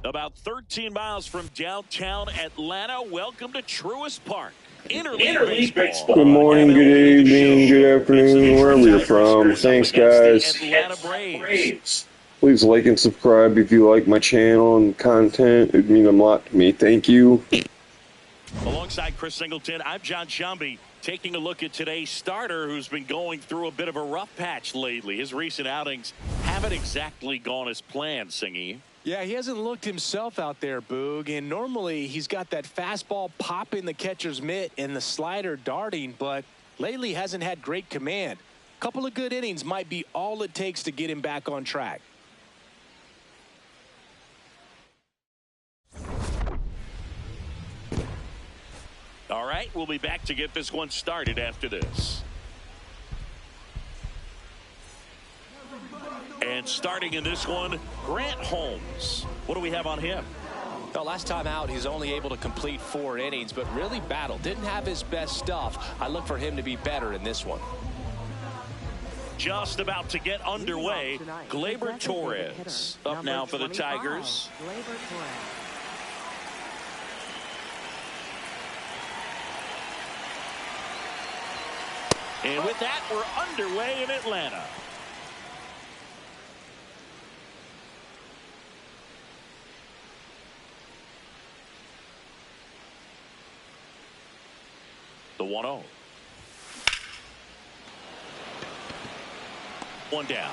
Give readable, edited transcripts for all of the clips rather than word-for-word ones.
About 13 miles from downtown Atlanta, welcome to Truist Park. Interleague Baseball. Good morning, good MLB the evening, Show. good afternoon, wherever you're from. Thanks, guys. Atlanta Braves. Please like and subscribe if you like my channel and content. It'd mean a lot to me. Thank you. Alongside Chris Singleton, I'm John Shambi, taking a look at today's starter who's been going through a bit of a rough patch lately. His recent outings haven't exactly gone as planned, Singy. Yeah, he hasn't looked himself out there, Boog, and normally he's got that fastball popping the catcher's mitt and the slider darting, but lately hasn't had great command. A couple of good innings might be all it takes to get him back on track. All right, we'll be back to get this one started after this. And starting in this one, Grant Holmes. What do we have on him? Well, last time out, he's only able to complete 4 innings, but really battled. Didn't have his best stuff. I look for him to be better in this one. Just about to get underway, Gleyber Torres up now for the Tigers. And with that, we're underway in Atlanta. The 1-0. One down.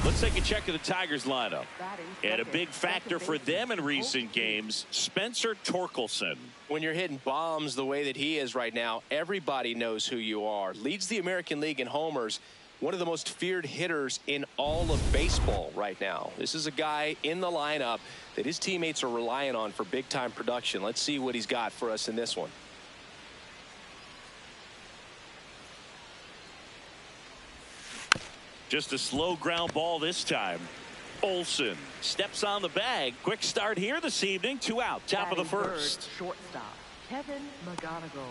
Let's take a check of the Tigers lineup. And a big factor for them in recent games, Spencer Torkelson. When you're hitting bombs the way that he is right now, everybody knows who you are. Leads the American League in homers. One of the most feared hitters in all of baseball right now. This is a guy in the lineup that his teammates are relying on for big-time production. Let's see what he's got for us in this one. Just a slow ground ball this time. Olsen steps on the bag. Quick start here this evening. 2 out. Top of the first. Shortstop Kevin McGonigal.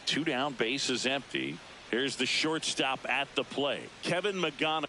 2 down. Base is empty. Here's the shortstop at the plate. Kevin McGonigal.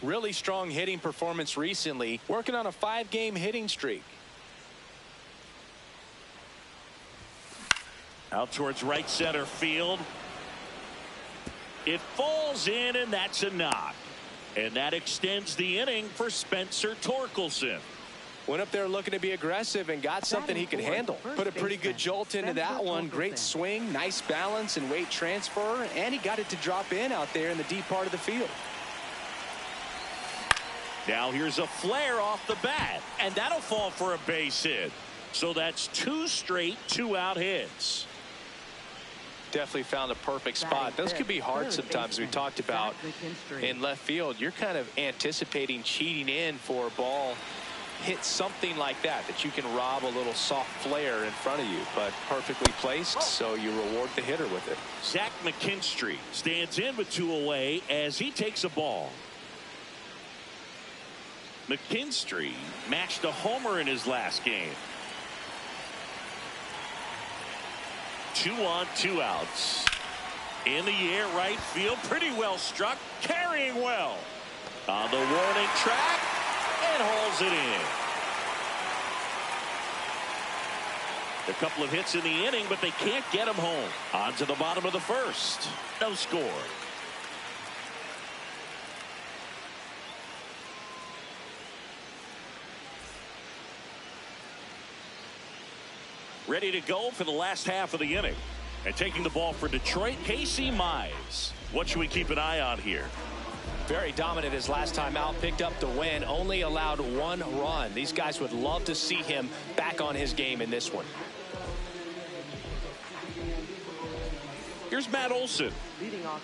Really strong hitting performance recently, working on a 5-game hitting streak. Out towards right center field. It falls in, and that's a knock. And that extends the inning for Spencer Torkelson. Went up there looking to be aggressive and got something he could handle. Put a pretty good jolt into that one. Great swing, nice balance and weight transfer, and he got it to drop in out there in the deep part of the field. Now here's a flare off the bat, and that'll fall for a base hit. So that's 2 straight 2-out hits. Definitely found a perfect spot. Those could be hard sometimes. We talked about in left field. You're kind of anticipating cheating in for a ball. Hit something like that, that you can rob a little soft flare in front of you, but perfectly placed, so you reward the hitter with it. Zach McKinstry stands in with 2 away as he takes a ball. McKinstry matched a homer in his last game. 2 on, 2 outs. In the air, right field, pretty well struck, carrying well. On the warning track, and hauls it in. A couple of hits in the inning, but they can't get him home. On to the bottom of the first. No score. Ready to go for the last half of the inning. And taking the ball for Detroit, Casey Mize. What should we keep an eye on here? Very dominant his last time out, picked up the win, only allowed 1 run. These guys would love to see him back on his game in this one. Here's Matt Olson.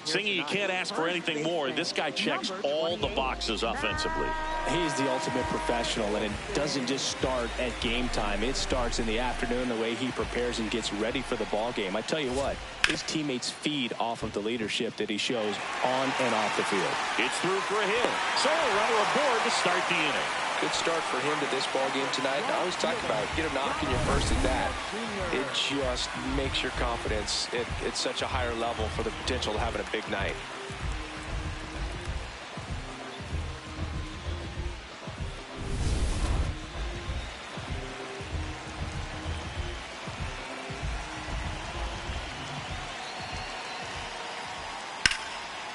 Singing, you can't ask for anything more. This guy checks all the boxes offensively. He's the ultimate professional, and it doesn't just start at game time. It starts in the afternoon, the way he prepares and gets ready for the ball game. I tell you what, his teammates feed off of the leadership that he shows on and off the field. It's through for a hit. So a runner aboard to start the inning. Good start for him to this ball game tonight. I always talk about it. Get a knock in your first at bat. It just makes your confidence at such a higher level for the potential of having a big night.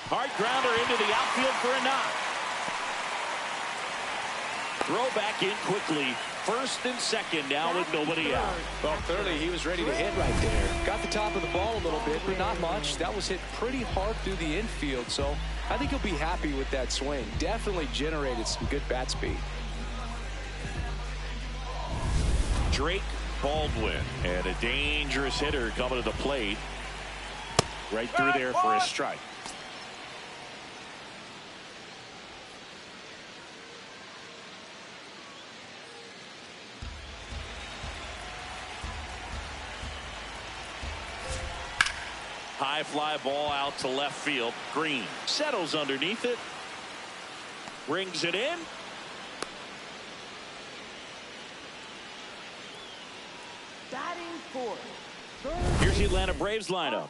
Hard grounder into the outfield for a knock. Throw back in quickly. First and second now with nobody out. Well, clearly he was ready to hit right there. Got the top of the ball a little bit, but not much. That was hit pretty hard through the infield, so I think he'll be happy with that swing. Definitely generated some good bat speed. Drake Baldwin, and a dangerous hitter coming to the plate. Right through there for a strike. High fly ball out to left field. Green settles underneath it. Brings it in. Batting fourth. Here's the Atlanta Braves lineup.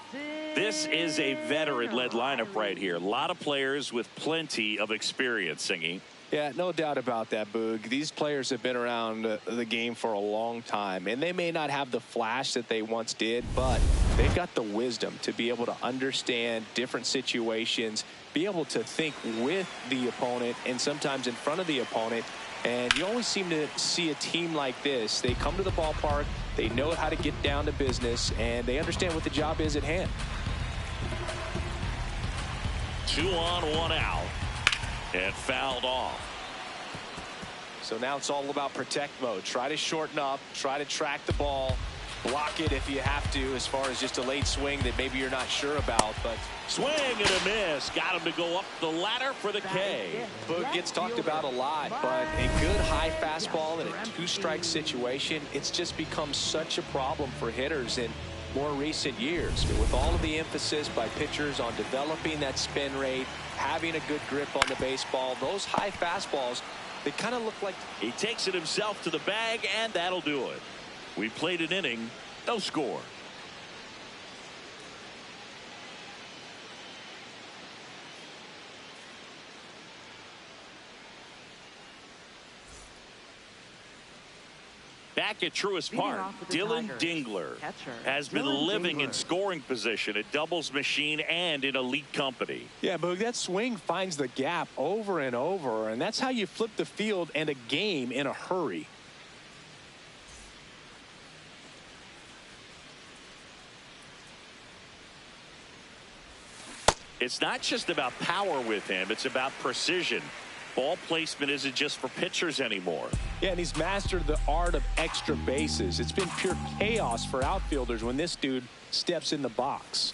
This is a veteran-led lineup right here. A lot of players with plenty of experience, Singing. Yeah, no doubt about that, Boog. These players have been around the game for a long time, and they may not have the flash that they once did, but they've got the wisdom to be able to understand different situations, be able to think with the opponent and sometimes in front of the opponent. And you always seem to see a team like this. They come to the ballpark, they know how to get down to business, and they understand what the job is at hand. 2 on, 1 out. And fouled off. So now it's all about protect mode. Try to shorten up, try to track the ball, block it if you have to, as far as just a late swing that maybe you're not sure about. But swing and a miss. Got him to go up the ladder for the K. Boog gets talked about a lot, but a good high fastball in a 2-strike situation, it's just become such a problem for hitters in more recent years. With all of the emphasis by pitchers on developing that spin rate, having a good grip on the baseball, those high fastballs, they kind of look like... He takes it himself to the bag, and that'll do it. We played an inning, no score. Back at Truist Park, Dylan Dingler has been living in scoring position, a doubles machine, and in elite company. Yeah, Boog, that swing finds the gap over and over, and that's how you flip the field and a game in a hurry. It's not just about power with him, it's about precision. Ball placement isn't just for pitchers anymore. Yeah, and he's mastered the art of extra bases. It's been pure chaos for outfielders when this dude steps in the box.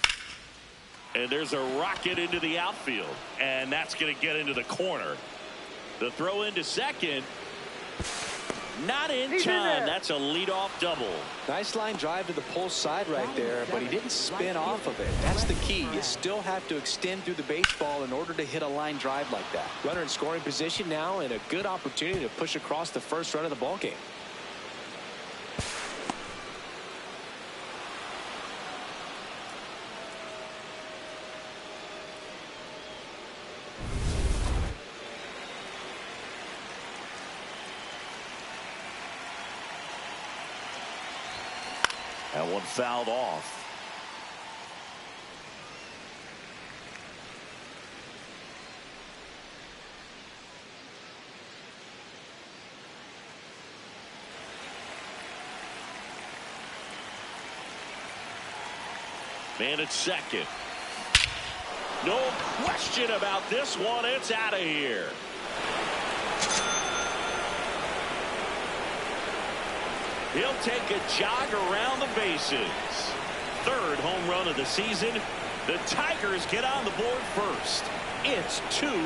And there's a rocket into the outfield, and that's going to get into the corner. The throw into second. Not in time. That's a leadoff double. Nice line drive to the pull side right there, but he didn't spin off of it. That's the key. You still have to extend through the baseball in order to hit a line drive like that. Runner in scoring position now, and a good opportunity to push across the first run of the ball game. That one fouled off. Man at second. No question about this one. It's out of here. He'll take a jog around the bases. Third home run of the season. The Tigers get on the board first. It's 2-0.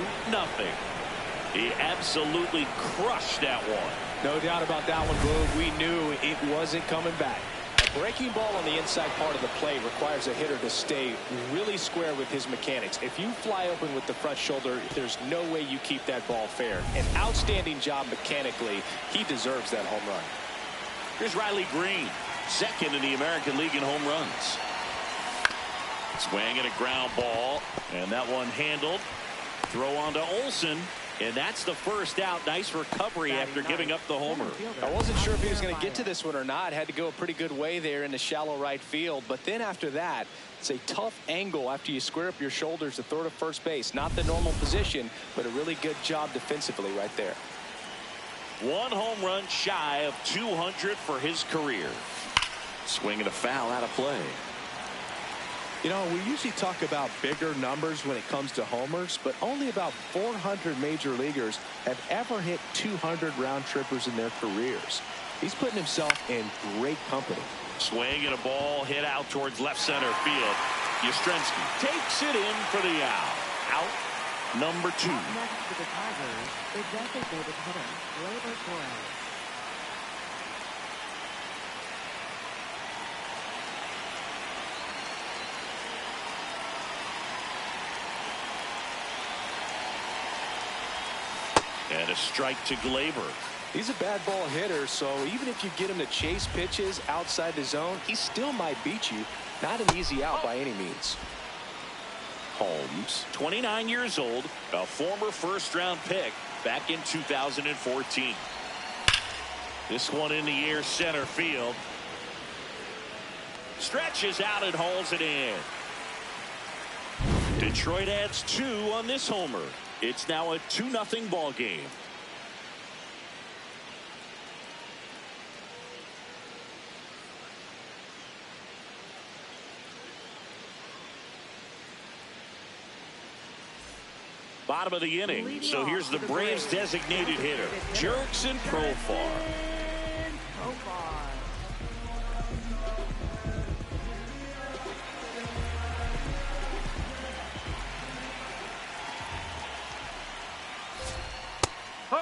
He absolutely crushed that one. No doubt about that one, Boog. We knew it wasn't coming back. A breaking ball on the inside part of the plate requires a hitter to stay really square with his mechanics. If you fly open with the front shoulder, there's no way you keep that ball fair. An outstanding job mechanically. He deserves that home run. Here's Riley Green, second in the American League in home runs. Swing and a ground ball, and that one handled. Throw on to Olsen, and that's the first out. Nice recovery after giving up the homer. I wasn't sure if he was going to get to this one or not. Had to go a pretty good way there in the shallow right field. But then after that, it's a tough angle after you square up your shoulders to throw to first base. Not the normal position, but a really good job defensively right there. One home run shy of 200 for his career. Swing and a foul out of play. You know, we usually talk about bigger numbers when it comes to homers, but only about 400 major leaguers have ever hit 200 round trippers in their careers. He's putting himself in great company. Swing and a ball hit out towards left center field. Yastrzemski takes it in for the out. Out number 2. Next to the Tigers, the designated hitter, Gleyber Torres. And a strike to Gleyber. He's a bad ball hitter, so even if you get him to chase pitches outside the zone, he still might beat you. Not an easy out by any means. Holmes, 29 years old, a former first-round pick back in 2014. This one in the air, center field. Stretches out and hauls it in. Detroit adds 2 on this homer. It's now a 2-0 ball game. Bottom of the inning. So here's the Braves designated hitter, Jurickson Profar.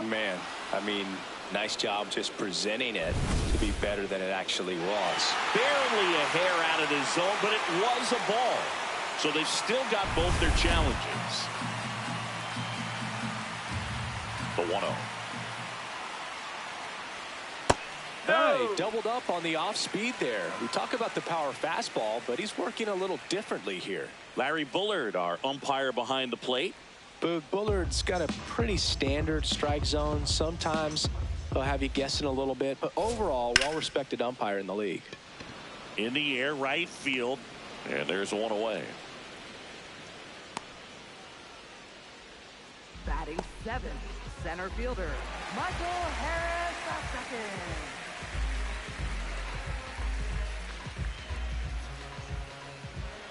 Man, I mean, nice job just presenting it to be better than it actually was. Barely a hair out of the zone, but it was a ball. So they've still got both their challenges. The 1-0. Hey, doubled up on the off speed there. We talk about the power fastball, but he's working a little differently here. Larry Bullard, our umpire behind the plate. Bullard's got a pretty standard strike zone. Sometimes he'll have you guessing a little bit, but overall, well-respected umpire in the league. In the air, right field, and there's one away. Batting 7th, center fielder, Michael Harris II.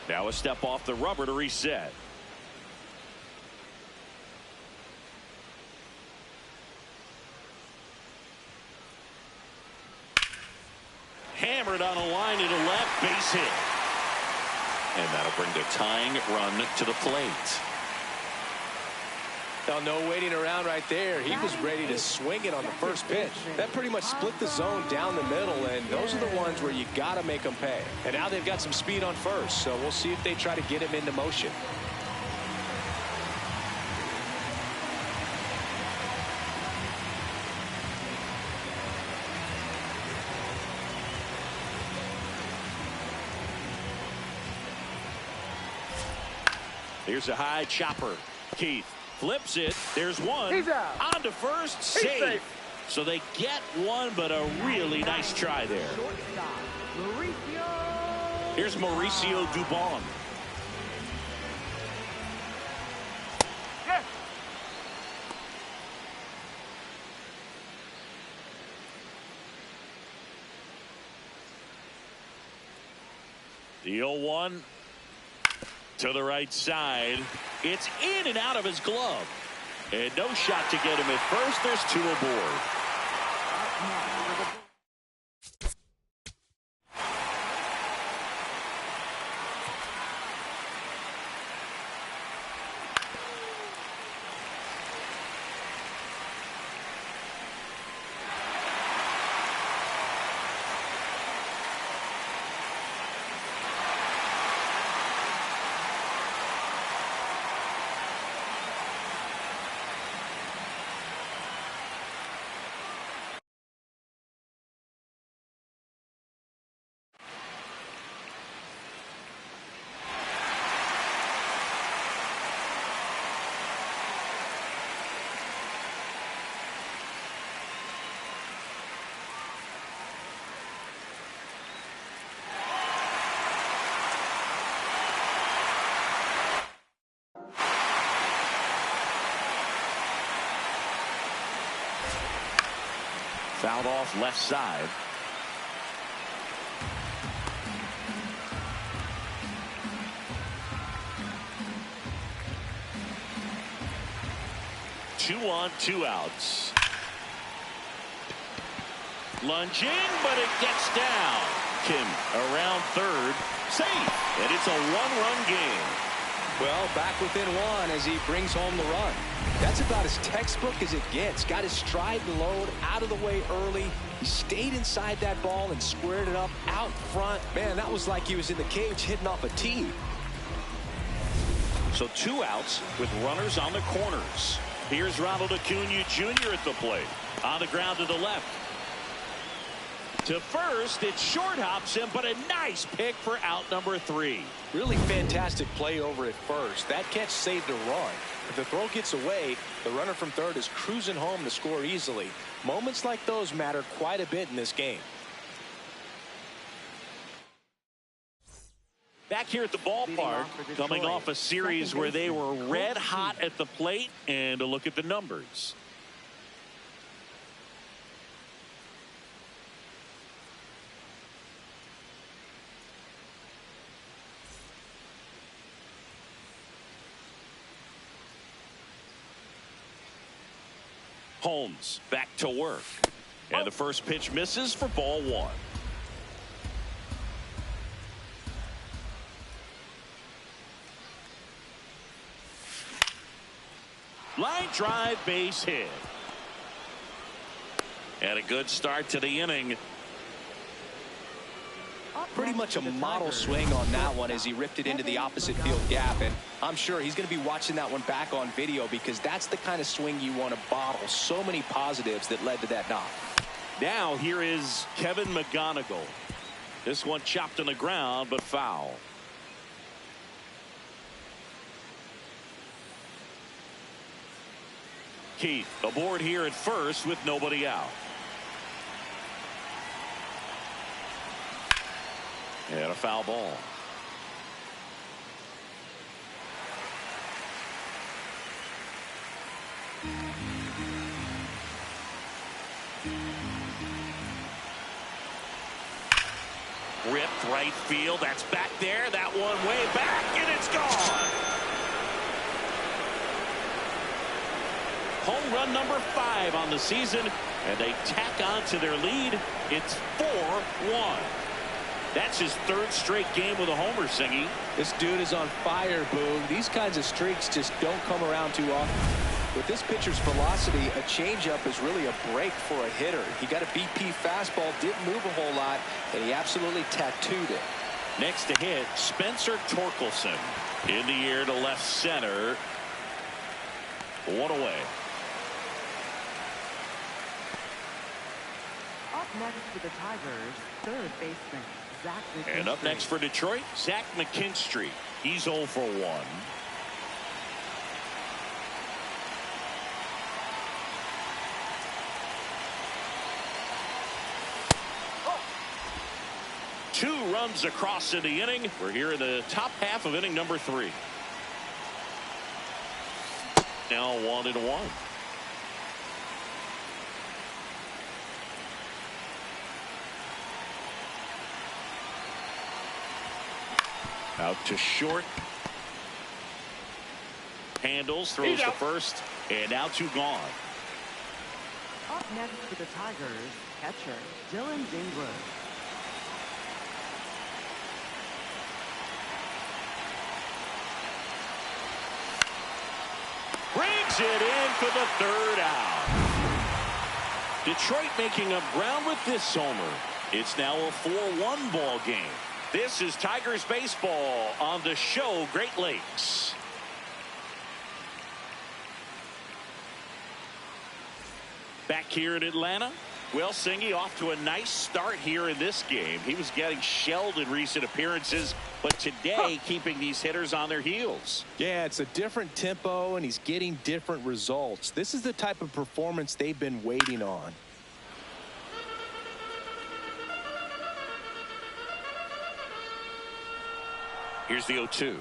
Now a step off the rubber to reset. Hammered on a line to the left, base hit. And that'll bring the tying run to the plate. Now, no waiting around right there. He was ready to swing it on the first pitch. That pretty much split the zone down the middle, and those are the ones where you got to make them pay. And now they've got some speed on first, so we'll see if they try to get him into motion. Here's a high chopper. Keith flips it. There's one. He's out. On to first. Safe. So they get one, but a really nice try there. Shortstop, Mauricio. Here's Mauricio Dubon. The 0-1 to the right side. It's in and out of his glove. And no shot to get him at first. There's two aboard. Fouled off left side. Two on, two outs. Lunging, but it gets down. Kim around third. Safe. And it's a one-run game. Well, back within one as he brings home the run. That's about as textbook as it gets. Got his stride and load out of the way early. He stayed inside that ball and squared it up out front. Man, that was like he was in the cage hitting off a tee. So two outs with runners on the corners. Here's Ronald Acuna Jr. at the plate. On the ground to the left. To first, it short hops him, but a nice pick for out number 3. Really fantastic play over at first. That catch saved a run. If the throw gets away, the runner from third is cruising home to score easily. Moments like those matter quite a bit in this game. Back here at the ballpark, coming off a series where they were red hot at the plate, and a look at the numbers. Holmes back to work. And the first pitch misses for ball 1. Line drive, base hit. And a good start to the inning. Pretty much a model swing on that one as he ripped it into the opposite field gap, and I'm sure he's going to be watching that one back on video because that's the kind of swing you want to bottle. So many positives that led to that knock. Now here is Kevin McGonigal. This one chopped on the ground but foul. Keith aboard here at first with nobody out. And a foul ball. Ripped right field. That's back there. That one way back, and it's gone. Home run number 5 on the season, and they tack on to their lead. It's 4-1. That's his third straight game with a homer, Singy. This dude is on fire, Boog. These kinds of streaks just don't come around too often. With this pitcher's velocity, a changeup is really a break for a hitter. He got a BP fastball, didn't move a whole lot, and he absolutely tattooed it. Next to hit, Spencer Torkelson. In the air to left center. One away. Up next for the Tigers, third baseman, Zach McKinstry. And up next for Detroit, Zach McKinstry. He's 0 for 1. Two runs across in the inning. We're here in the top half of inning number 3. Now 1-1. Out to short. Handles, throws to first, and now 2 gone. Up next for the Tigers, catcher, Dylan Dingler. Brings it in for the 3rd out. Detroit making up ground with this homer. It's now a 4-1 ball game. This is Tigers baseball on the show Great Lakes. Back here in Atlanta. Well, Singy off to a nice start here in this game. He was getting shelled in recent appearances, but today keeping these hitters on their heels. Yeah, it's a different tempo, and he's getting different results. This is the type of performance they've been waiting on. Here's the 0-2.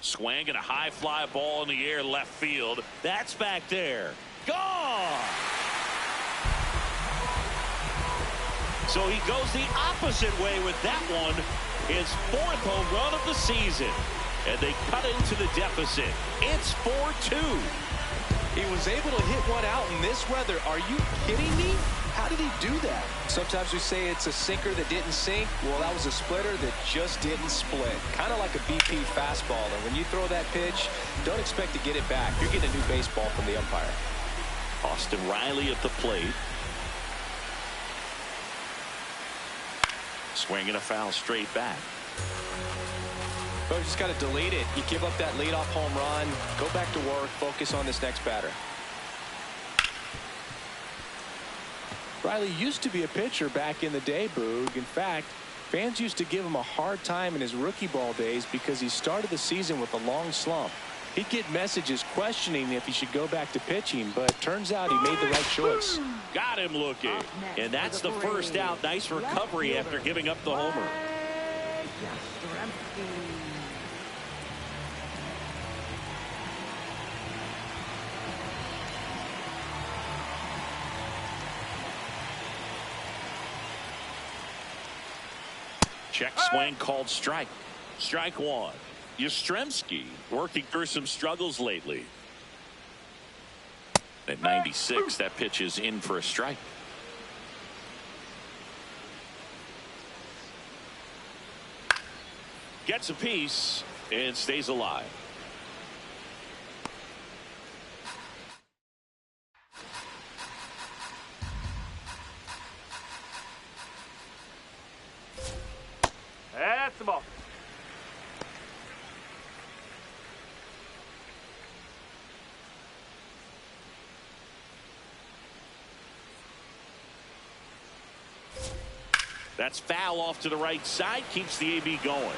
Swing and a high fly ball in the air left field. That's back there. Gone. So he goes the opposite way with that one. His 4th home run of the season. And they cut into the deficit. It's 4-2. He was able to hit one out in this weather. Are you kidding me? How did he do that? Sometimes we say it's a sinker that didn't sink. Well, that was a splitter that just didn't split. Kind of like a BP fastball. And when you throw that pitch, don't expect to get it back. You're getting a new baseball from the umpire. Austin Riley at the plate. Swinging a foul straight back. But you just got to delete it. You give up that leadoff home run. Go back to work. Focus on this next batter. Riley used to be a pitcher back in the day, Boog. In fact, fans used to give him a hard time in his rookie ball days because he started the season with a long slump. He'd get messages questioning if he should go back to pitching, but it turns out he made the right choice. Got him looking. And that's the first out. Nice recovery after giving up the homer. Check swing called strike. Strike 1. Yastrzemski working through some struggles lately. At 96, that pitch is in for a strike. Gets a piece and stays alive. That's the ball. That's foul off to the right side. Keeps the AB going.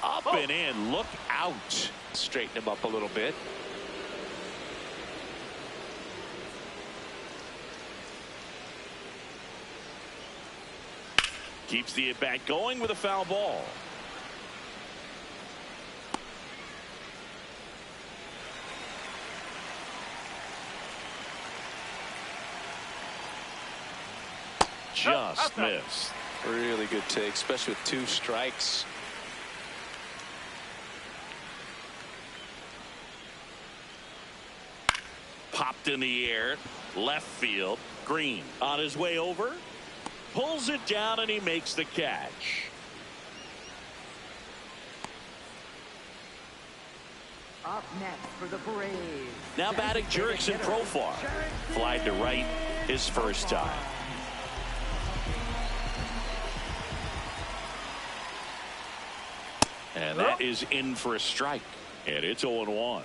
Up and in. Look out. Straighten him up a little bit. Keeps the at-bat going with a foul ball. Just missed. Really good take, especially with 2 strikes. popped in the air. Left field. Green on his way over. Pulls it down and he makes the catch. Up next for the Braves. Now batting Jurickson Profar. Flied to right his first time. And that is in for a strike. And it's 0-1.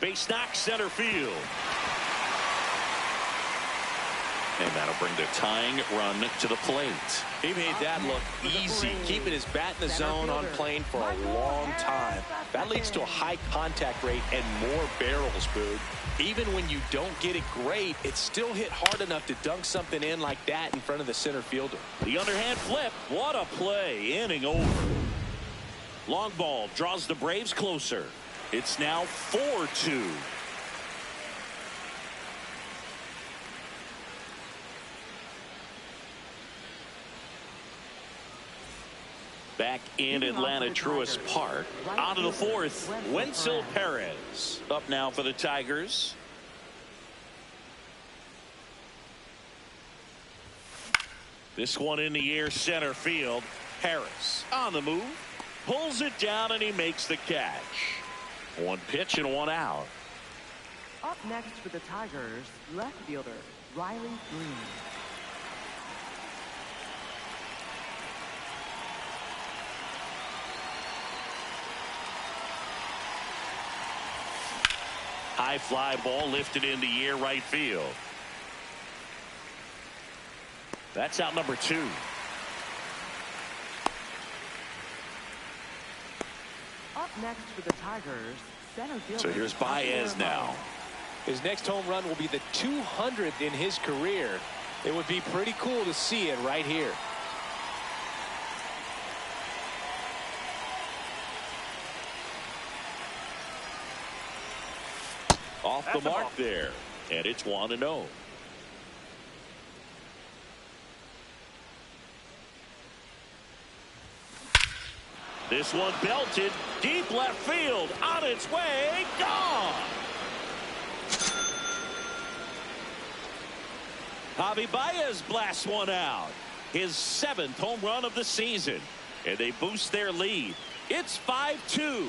Base knock center field. And that'll bring the tying run to the plate. He made that look easy, keeping his bat in the zone on plane for a long time. That leads to a high contact rate and more barrels, Boog. Even when you don't get it great, it's still hit hard enough to dunk something in like that in front of the center fielder. The underhand flip. What a play. Inning over. Long ball draws the Braves closer. It's now 4-2. Back in Atlanta Truist Park. On to the fourth. Wenzel Perez up now for the Tigers. This one in the air center field. Harris on the move. Pulls it down and he makes the catch. One pitch and one out. Up next for the Tigers, left fielder Riley Green. High fly ball lifted in the air right field. That's out number 2. Up next for the Tigers, center fielder. So here's Baez now. His next home run will be the 200th in his career. It would be pretty cool to see it right here. Off the mark there. And it's 1-0. This one belted deep left field. On its way. Gone. Javi Baez blasts one out. His 7th home run of the season. And they boost their lead. It's 5-2.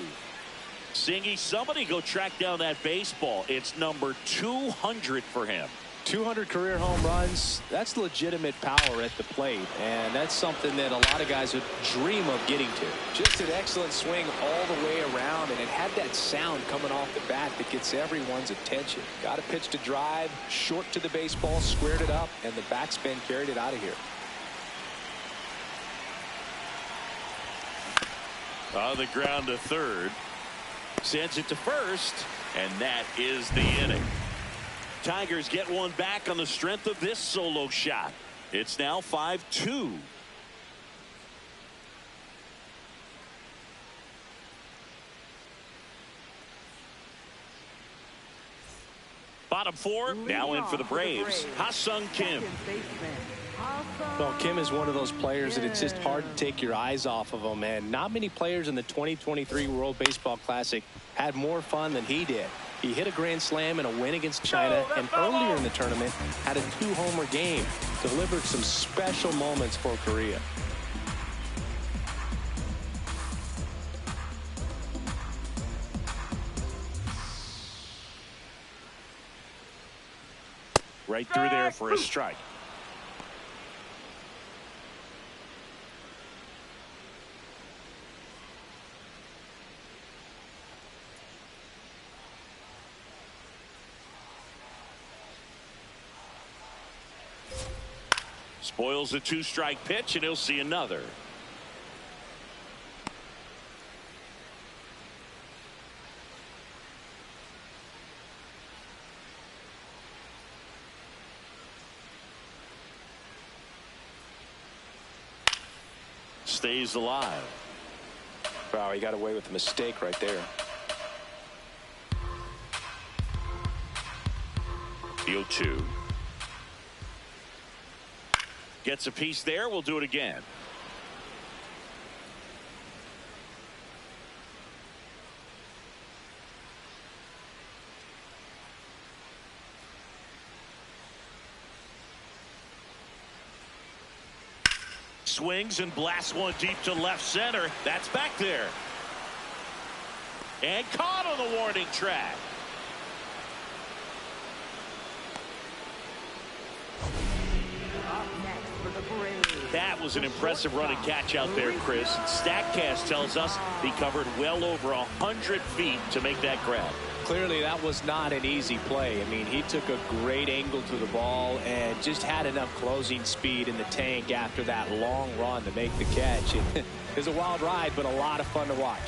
Singy, somebody go track down that baseball. It's number 200 for him. 200 career home runs. That's legitimate power at the plate, and that's something that a lot of guys would dream of getting to. Just an excellent swing all the way around, and it had that sound coming off the bat that gets everyone's attention. Got a pitch to drive, short to the baseball, squared it up, and the backspin carried it out of here. On the ground to third. Sends it to first, and that is the inning. Tigers get one back on the strength of this solo shot. It's now 5-2. Bottom 4 now in for the Braves. Ha-Sung Kim. Well, Kim is one of those players that it's just hard to take your eyes off of him, and not many players in the 2023 World Baseball Classic had more fun than he did. He hit a grand slam in a win against China, and earlier in the tournament had a 2-homer game. Delivered some special moments for Korea. Right through there for a strike. Spoils a 2-strike pitch, and he'll see another. Stays alive. Wow, he got away with a mistake right there. The 0-2. Gets a piece there. We'll do it again. Swings and blasts one deep to left center. That's back there. And caught on the warning track. That was an impressive run and catch out there, Chris. And StatCast tells us he covered well over 100 feet to make that grab. Clearly, that was not an easy play. I mean, he took a great angle to the ball and just had enough closing speed in the tank after that long run to make the catch. It was a wild ride, but a lot of fun to watch.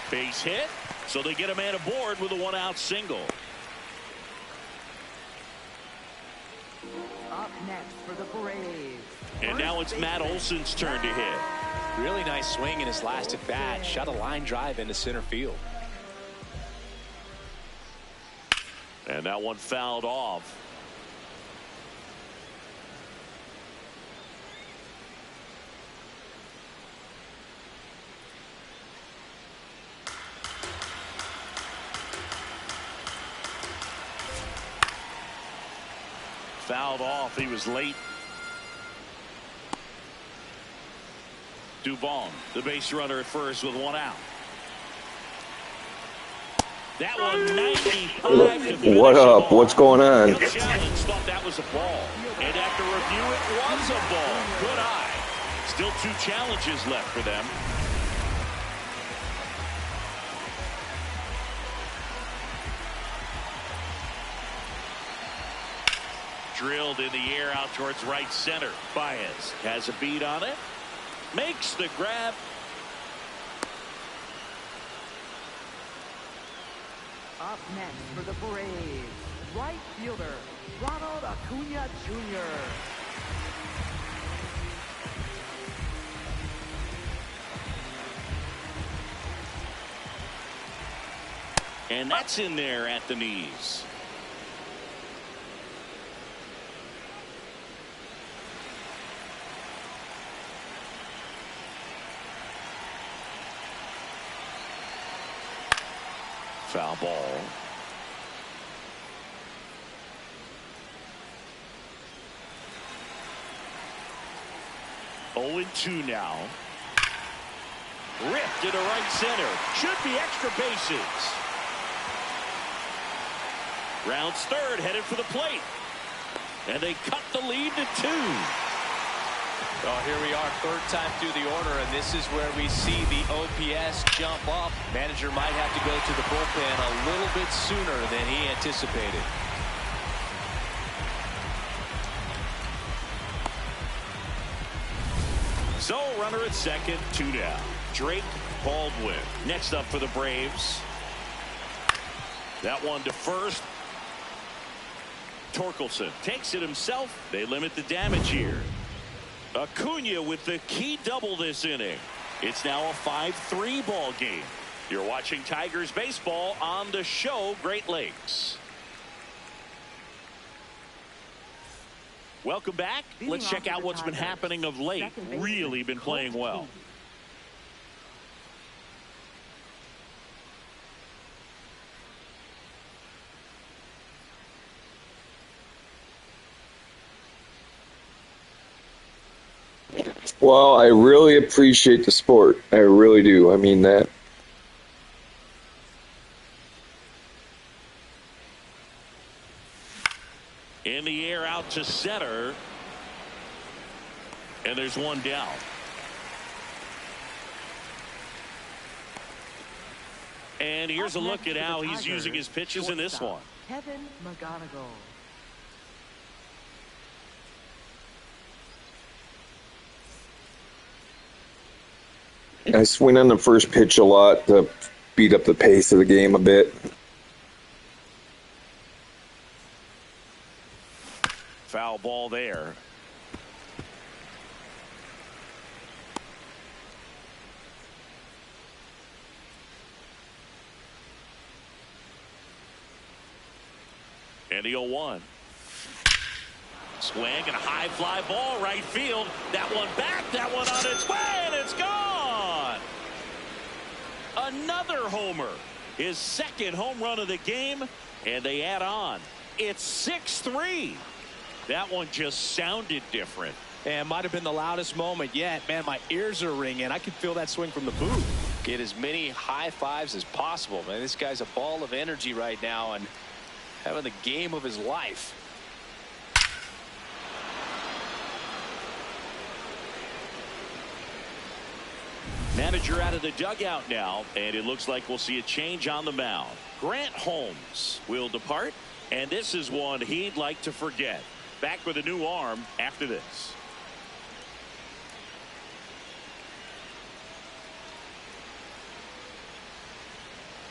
Base hit, so they get a man aboard with a one-out single. Up next for the Braves. And now it's Matt Olson's turn to hit. Really nice swing in his last at bat. Shot a line drive into center field. And that one fouled off. Fouled off. He was late. Dubon, the base runner at first with one out. That one 95 to What up? What's going on? The challenge thought that was a ball. And after review, it was a ball. Good eye. Still 2 challenges left for them. Drilled in the air out towards right center. Baez has a beat on it. Makes the grab. Up next for the Braves, right fielder, Ronald Acuna Jr. And that's in there at the knees. Foul ball. Oh, 2 now. Ripped into right center. Should be extra bases. Rounds third, headed for the plate. And they cut the lead to 2. Well, here we are, third time through the order, and this is where we see the OPS jump up. Manager might have to go to the bullpen a little bit sooner than he anticipated. So, runner at second, 2 down. Drake Baldwin next up for the Braves. That one to first. Torkelson takes it himself. They limit the damage here. Acuna with the key double this inning. It's now a 5-3 ball game. You're watching Tigers baseball on the show Great Lakes. Welcome back. Let's check out what's been happening of late. Really been playing well. Well, I really appreciate the sport. I really do. I mean that. In the air out to center. And there's one down. And here's a look at how he's using his pitches in this one. Kevin McGonigal. I swing on the first pitch a lot to beat up the pace of the game a bit. Foul ball there. And the 0-1. Swing and a high fly ball right field. That one back, that one on its way, and it's gone. Another homer. His second home run of the game, and they add on. It's 6-3. That one just sounded different. And might have been the loudest moment yet. Man, my ears are ringing. I can feel that swing from the booth. Get as many high fives as possible, man. This guy's a ball of energy right now and having the game of his life. Manager out of the dugout now, and it looks like we'll see a change on the mound. Grant Holmes will depart, and this is one he'd like to forget. Back with a new arm after this.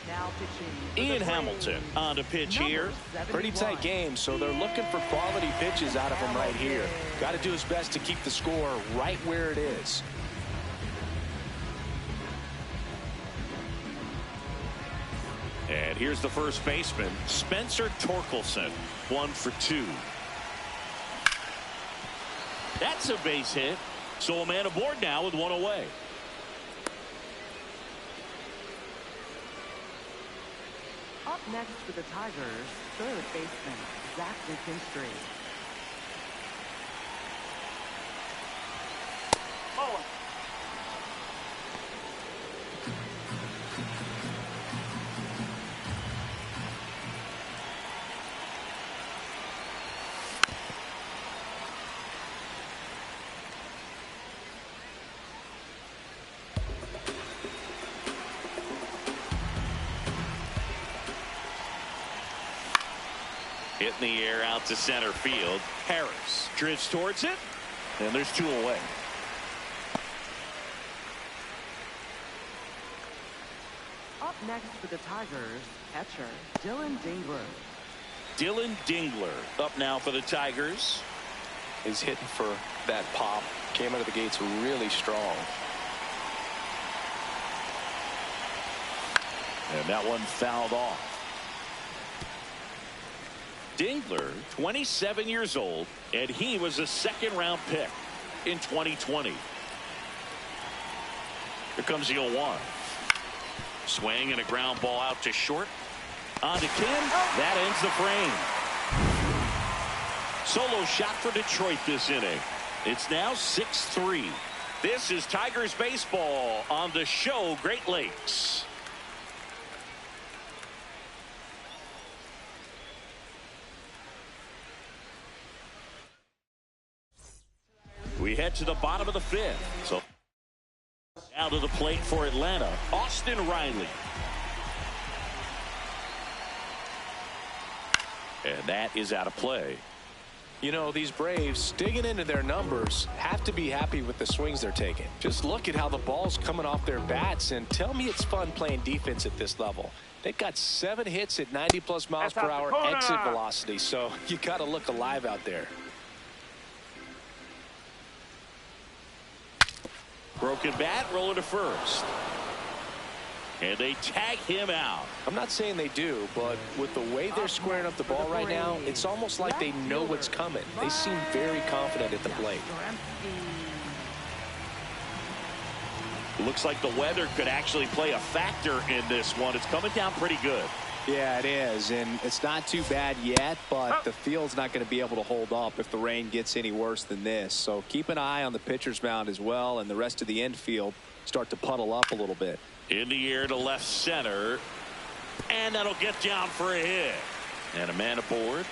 Now pitching. Ian Hamilton on the pitch here. Pretty tight game, so they're looking for quality pitches out of him right here. Got to do his best to keep the score right where it is. And here's the first baseman, Spencer Torkelson, 1 for 2. That's a base hit. So a man aboard now with one away. Up next for the Tigers, third baseman, Zach McKinstry. Oh. Hit in the air out to center field. Harris drifts towards it, and there's 2 away. Up next for the Tigers, catcher, Dylan Dingler. Dylan Dingler up now for the Tigers. He's hitting for that pop. Came out of the gates really strong. And that one fouled off. Dingler, 27 years old, and he was a second-round pick in 2020. Here comes the 0-1. Swing and a ground ball out to short. On to Kim. That ends the frame. Solo shot for Detroit this inning. It's now 6-3. This is Tigers baseball on the show Great Lakes. We head to the bottom of the 5th. So out of the plate for Atlanta, Austin Riley. And that is out of play. You know, these Braves, digging into their numbers, have to be happy with the swings they're taking. Just look at how the ball's coming off their bats, and tell me it's fun playing defense at this level. They've got 7 hits at 90+ miles per hour exit velocity, so you got to look alive out there. Broken bat, rolling to first. And they tag him out. I'm not saying they do, but with the way they're squaring up the ball right now, it's almost like they know what's coming. They seem very confident at the plate. Looks like the weather could actually play a factor in this one. It's coming down pretty good. Yeah, it is, and it's not too bad yet, but the field's not going to be able to hold up if the rain gets any worse than this. So keep an eye on the pitcher's mound as well, and the rest of the infield start to puddle up a little bit. In the air to left center, and that'll get down for a hit. And a man aboard.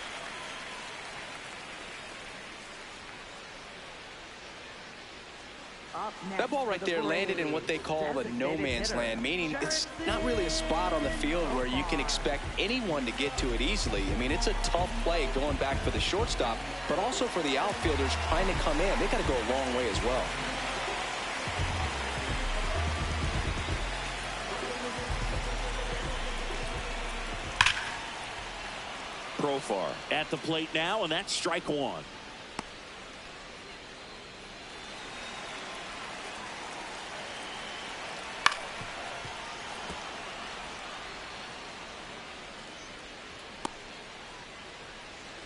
That ball right there landed in what they call the no man's land, meaning it's not really a spot on the field where you can expect anyone to get to it easily. I mean, it's a tough play going back for the shortstop, but also for the outfielders trying to come in. They got to go a long way as well. Profar at the plate now, and that's strike 1.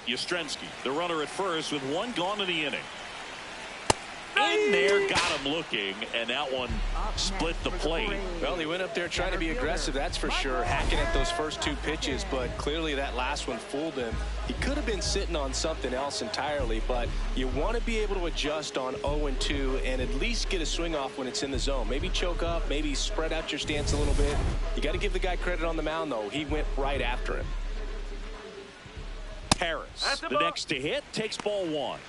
Yastrzemski, the runner at first with one gone in the inning. In there, got him looking, and that one split the plate. Well, he went up there trying to be aggressive, that's for sure, hacking at those first two pitches, but clearly that last one fooled him. He could have been sitting on something else entirely, but you want to be able to adjust on 0-2 and at least get a swing off when it's in the zone. Maybe choke up, maybe spread out your stance a little bit. You got to give the guy credit on the mound, though. He went right after him. Harris, the next to hit, takes ball one.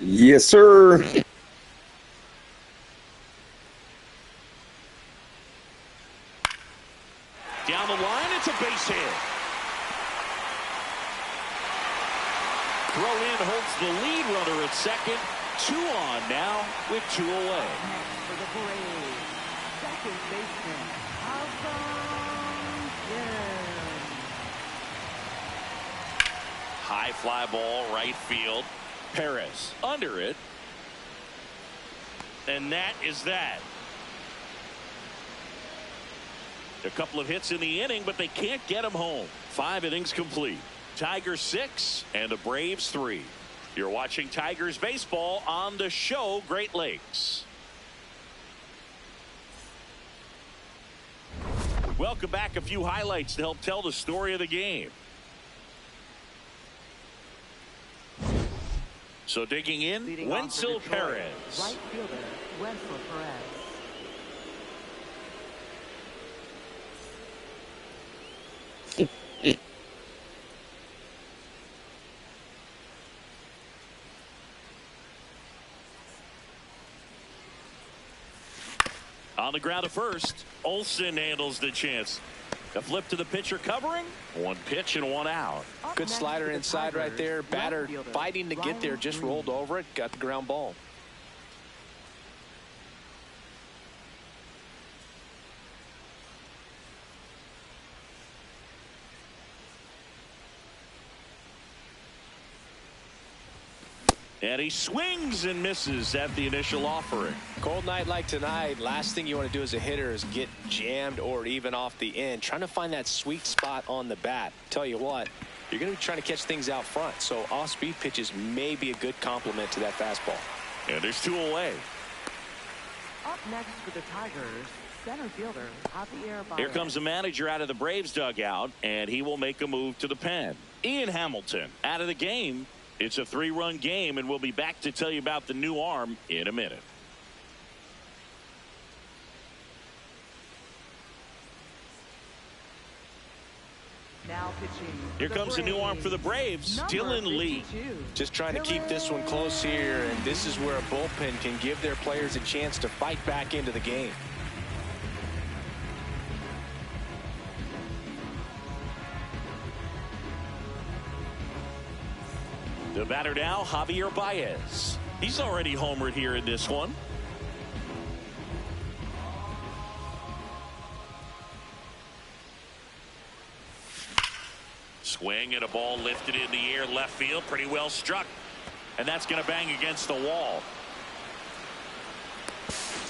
Yes, sir. Down the line, it's a base hit. Throw in holds the lead runner at second. 2 on now with 2 away. Next for the Braves, second baseman, High fly ball, right field. Perez under it. And that is that. A couple of hits in the inning, but they can't get him home. 5 innings complete. Tigers 6 and the Braves 3. You're watching Tigers baseball on the show Great Lakes. Welcome back. A few highlights to help tell the story of the game. So digging in, Wenzel Perez. right fielder, Wenzel Perez. On the ground at first, Olsen handles the chance. A flip to the pitcher covering. 1 pitch and 1 out. Good slider inside right there. Batter fighting to get there, just rolled over it, got the ground ball. And he swings and misses at the initial offering. Cold night like tonight, last thing you want to do as a hitter is get jammed or even off the end. Trying to find that sweet spot on the bat. Tell you what, you're going to be trying to catch things out front, so off-speed pitches may be a good complement to that fastball. And there's 2 away. Up next for the Tigers, center fielder, Javier Baez. Here comes the manager out of the Braves dugout, and he will make a move to the pen. Ian Hamilton out of the game. It's a 3-run game, and we'll be back to tell you about the new arm in a minute. Now pitching. Here comes the new arm for the Braves, Dylan Lee. Just trying to keep this one close here, and this is where a bullpen can give their players a chance to fight back into the game. The batter now, Javier Baez. He's already homered here in this one. Swing and a ball lifted in the air, left field, pretty well struck. And that's going to bang against the wall.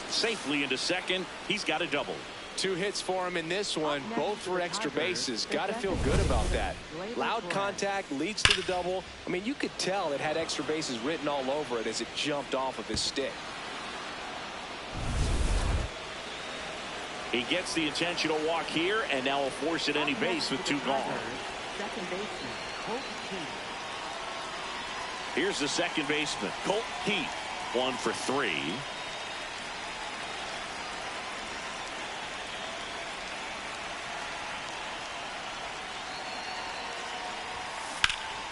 Safely into second. He's got a double. 2 hits for him in this one, both for extra bases. Got to feel good about that. Loud contact leads to the double. I mean, you could tell it had extra bases written all over it as it jumped off of his stick. He gets the intentional walk here, and now will force at any base with 2 gone. Second baseman, Colt Heath. Here's the second baseman, Colt Heath. 1 for 3.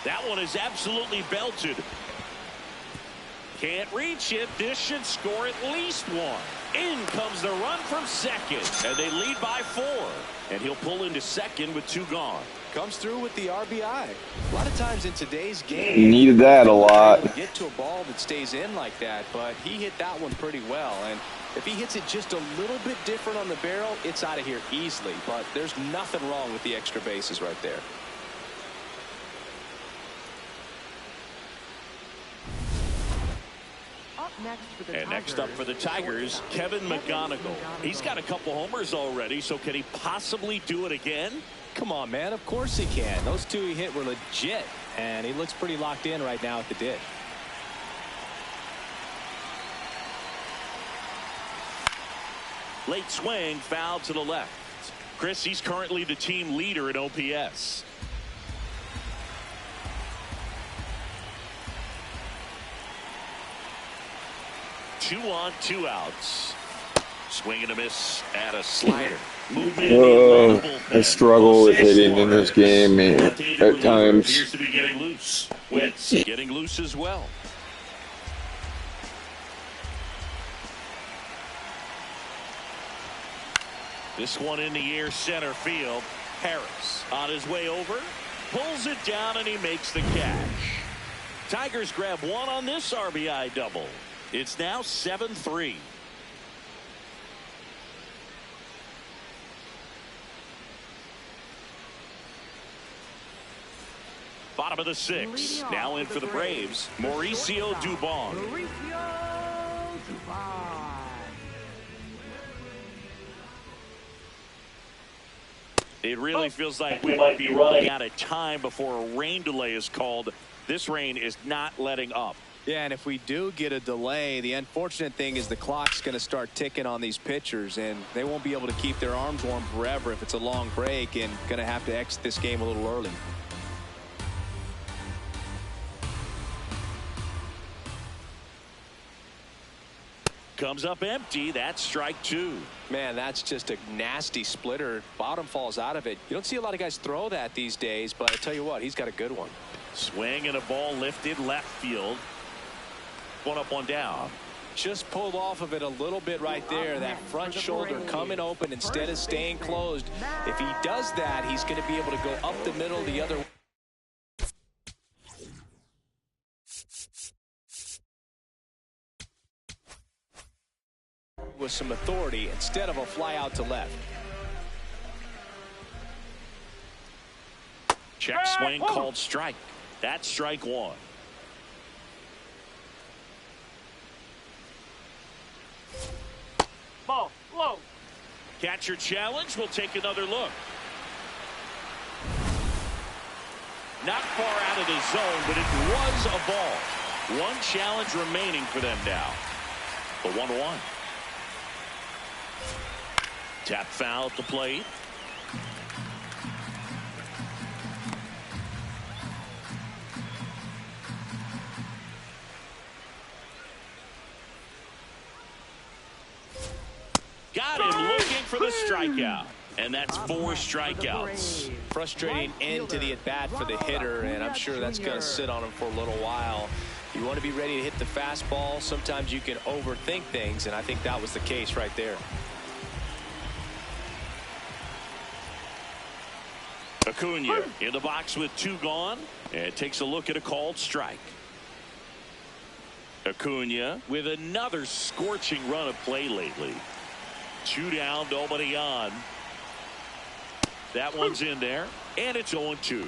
That one is absolutely belted. Can't reach it. This should score at least 1. In comes the run from second, and they lead by 4. And he'll pull into second with 2 gone. Comes through with the RBI. A lot of times in today's game, You needed that a lot. Get to a ball that stays in like that, but he hit that one pretty well. And if he hits it just a little bit different on the barrel, it's out of here easily. But there's nothing wrong with the extra bases right there. Up next for the And next up for the Tigers, Kevin McGonigal. He's got a couple homers already, so can he possibly do it again? Come on, man. Of course he can. Those two he hit were legit, and he looks pretty locked in right now at the dish. Late swing, foul to the left. Chris, he's currently the team leader in OPS. Two on, two outs. Swing and a miss at a slider. I struggle with hitting in this game, man, at times. Appears to be getting loose. Wentz getting loose as well. This one in the air, center field. Harris on his way over, pulls it down, and he makes the catch. Tigers grab one on this RBI double. It's now 7-3. Bottom of the sixth. Now in for the Braves, Mauricio Dubon. It really feels like we might be running out of time before a rain delay is called. This rain is not letting up. Yeah, and if we do get a delay, the unfortunate thing is the clock's going to start ticking on these pitchers, and they won't be able to keep their arms warm forever if it's a long break, and going to have to exit this game a little early. Comes up empty. That's strike two. Man, that's just a nasty splitter. Bottom falls out of it. You don't see a lot of guys throw that these days, but I tell you what, he's got a good one. Swing and a ball lifted left field. One up, one down. Just pulled off of it a little bit right there. That front shoulder coming open instead of staying closed. If he does that, he's going to be able to go up the middle the other way. With some authority instead of a fly out to left. Check swing called strike. That's strike one. Ball, low. Catcher challenge. We'll take another look. Not far out of the zone, but it was a ball. One challenge remaining for them now. The 1-1. Tap foul at the plate. Got him looking for the strikeout. And that's 4 strikeouts. Frustrating end to the at-bat for the hitter, and I'm sure that's going to sit on him for a little while. You want to be ready to hit the fastball. Sometimes you can overthink things, and I think that was the case right there. Acuna in the box with 2 gone, and takes a look at a called strike. Acuna with another scorching run of play lately. 2 down, nobody on. That one's in there, and it's 0-2.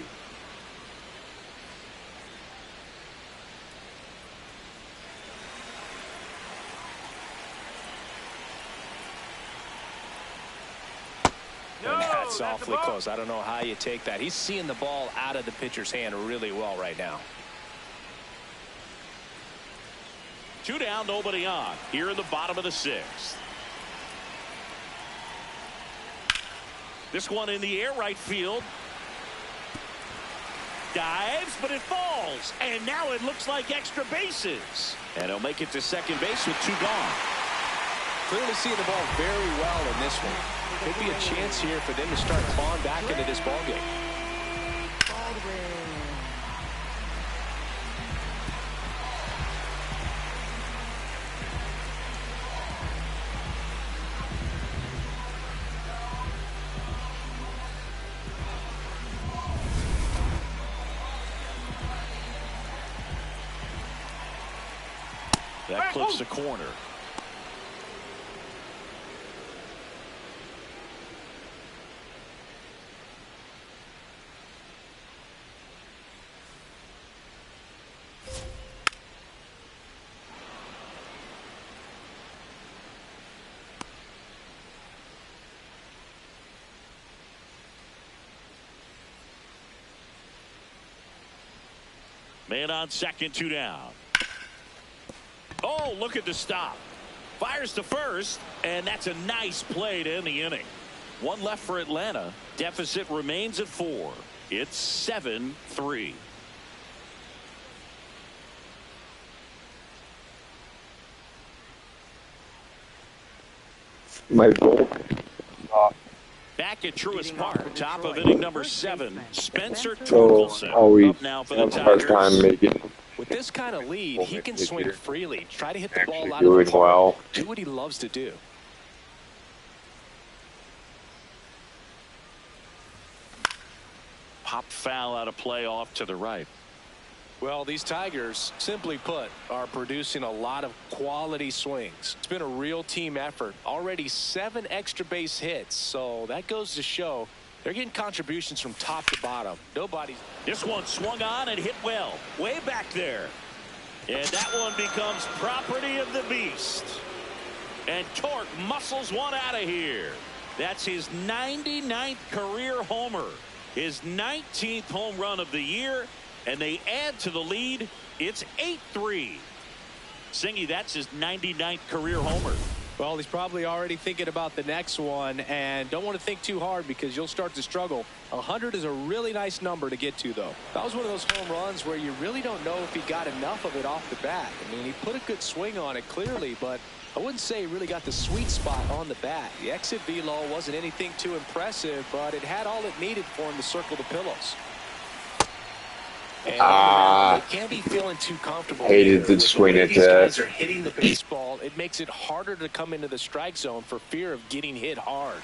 And that's awfully close. I don't know how you take that. He's seeing the ball out of the pitcher's hand really well right now. 2 down, nobody on. Here in the bottom of the 6th. This one in the air, right field. Dives, but it falls. And now it looks like extra bases. And he'll make it to second base with 2 gone. Clearly seeing the ball very well in this one. Could be a chance here for them to start clawing back into this ball game. That clips the corner. Man on second, 2 down. Oh, look at the stop. Fires to first, and that's a nice play to end the inning. 1 left for Atlanta. Deficit remains at 4. It's 7-3. My goal. Back at Truist Park, top of inning number 7, Spencer So Torkelson always up now for the have a hard time Tigers. making. With this kind of lead, he can swing freely. Try to hit the ball Actually out of the doing park. well. Do what he loves to do. Pop foul out of play off to the right. Well, these Tigers, simply put, are producing a lot of quality swings. It's been a real team effort. Already 7 extra base hits, so that goes to show they're getting contributions from top to bottom. Nobody's. This one swung on and hit well, way back there. And that one becomes property of the beast. And Torque muscles one out of here. That's his 99th career homer, his 19th home run of the year. And they add to the lead. It's 8-3. Singy, that's his 99th career homer. Well, he's probably already thinking about the next one, and don't want to think too hard because you'll start to struggle. 100 is a really nice number to get to, though. That was one of those home runs where you really don't know if he got enough of it off the bat. I mean, he put a good swing on it clearly, but I wouldn't say he really got the sweet spot on the bat. The exit velo wasn't anything too impressive, but it had all it needed for him to circle the pillows. And they can't be feeling too comfortable. Hated the swing at these guys that. are hitting the baseball. It makes it harder to come into the strike zone for fear of getting hit hard.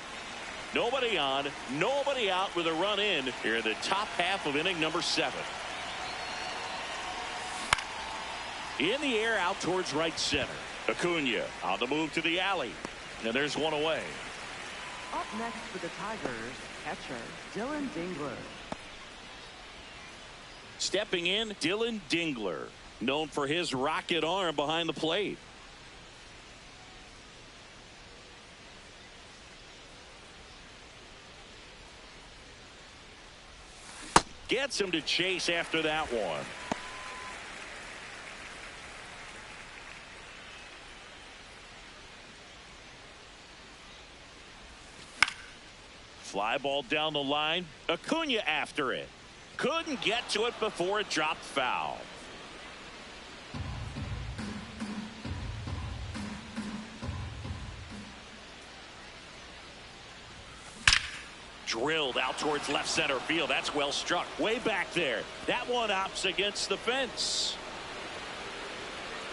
Nobody on, nobody out with a run in here in the top half of inning number 7. In the air out towards right center. Acuna on the move to the alley. And there's one away. Up next for the Tigers, catcher Dylan Dingler. Stepping in, Dylan Dingler, known for his rocket arm behind the plate. Gets him to chase after that one. Fly ball down the line. Acuna after it. Couldn't get to it before it dropped foul. Drilled out towards left center field. That's well struck. Way back there. That one opts against the fence.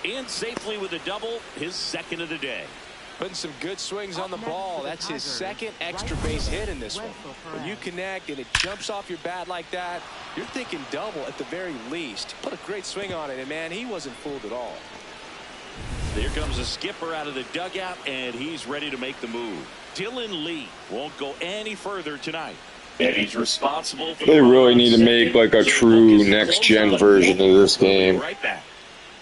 In safely with a double, his second of the day. Putting some good swings on the ball. That's his second extra base hit in this one. When you connect and it jumps off your bat like that, you're thinking double at the very least. Put a great swing on it, and man, he wasn't fooled at all. Here comes a skipper out of the dugout, and he's ready to make the move. Dylan Lee won't go any further tonight. And he's responsible for They really need to make like a true next-gen version of this game. Right back.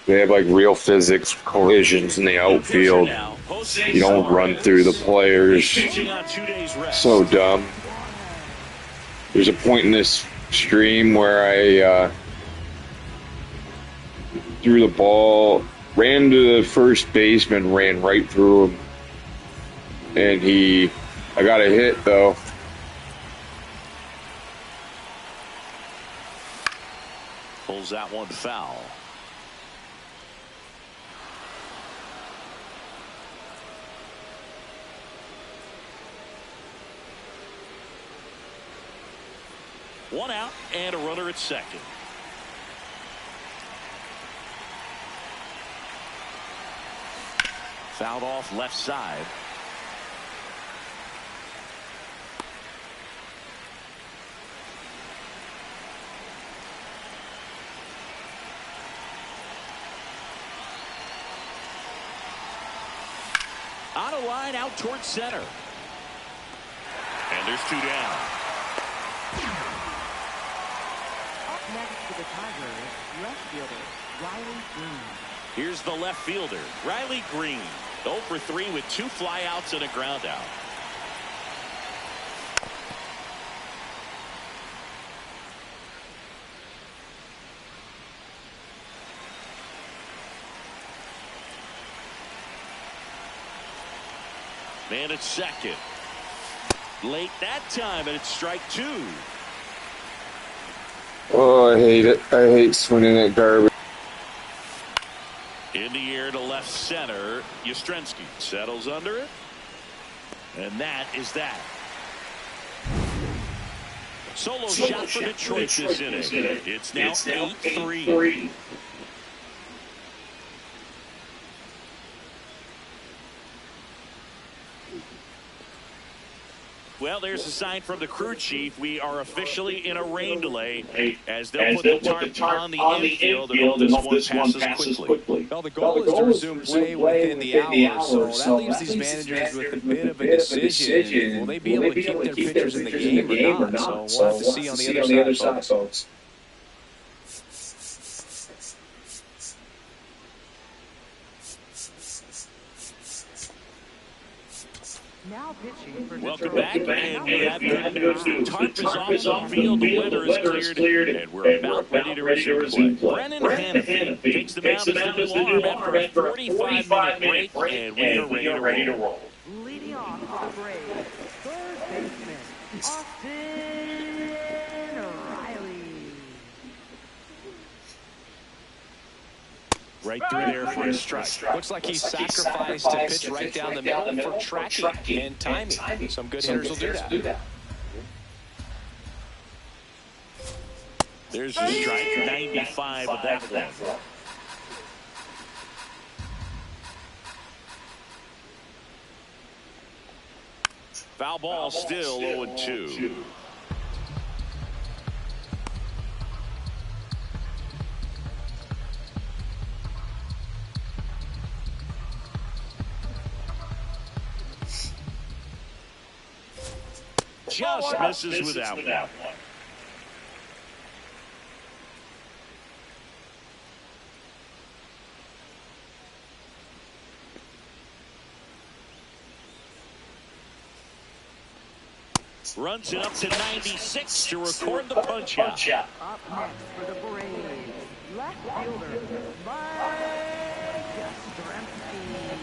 They have like real physics collisions in the outfield. You don't run through the players. So dumb. There's a point in this stream where I threw the ball, ran to the first baseman, ran right through him. And I got a hit though. Pulls that one foul. One out and a runner at second. Fouled off left side. On a line out towards center. And there's 2 down. Next to the Tigers, left fielder Riley Green. Here's the left fielder, Riley Green. 0 for 3 with 2 flyouts and a ground out. Man at second. Late that time, and it's strike 2. Oh, I hate it. I hate swinging at garbage. In the air to left center. Yastrzemski settles under it. And that is that. Solo shot for Detroit this inning. It's now 8-3. Well, there's a sign from the crew chief. We are officially in a rain delay as they'll put the tarp on the infield and hope this one passes quickly. Well, the goal is to resume play within the hour, so that leaves these managers with a bit of a decision. Will they be able to keep their pitchers in the game or not? So we'll have to see on the other side, folks. Now pitching for Welcome back, and we have good news. The tarp is off the field, the weather is cleared, and we're about ready to resume play. Brennan Hanafy takes the mound as the new arm after a 45-minute break, and we are ready to roll. leading off for the Braves, third baseman, Austin Riley. Right through there for a strike. Looks like he sacrificed to pitch right down the middle for tracking and timing. Some good hitters will do that. There's a strike, 95 of that one. Foul ball, still 0-2. Just misses with that one. Runs it up to 96 to record the punch out. Up next for the Braves, left fielder, Yastrzemski.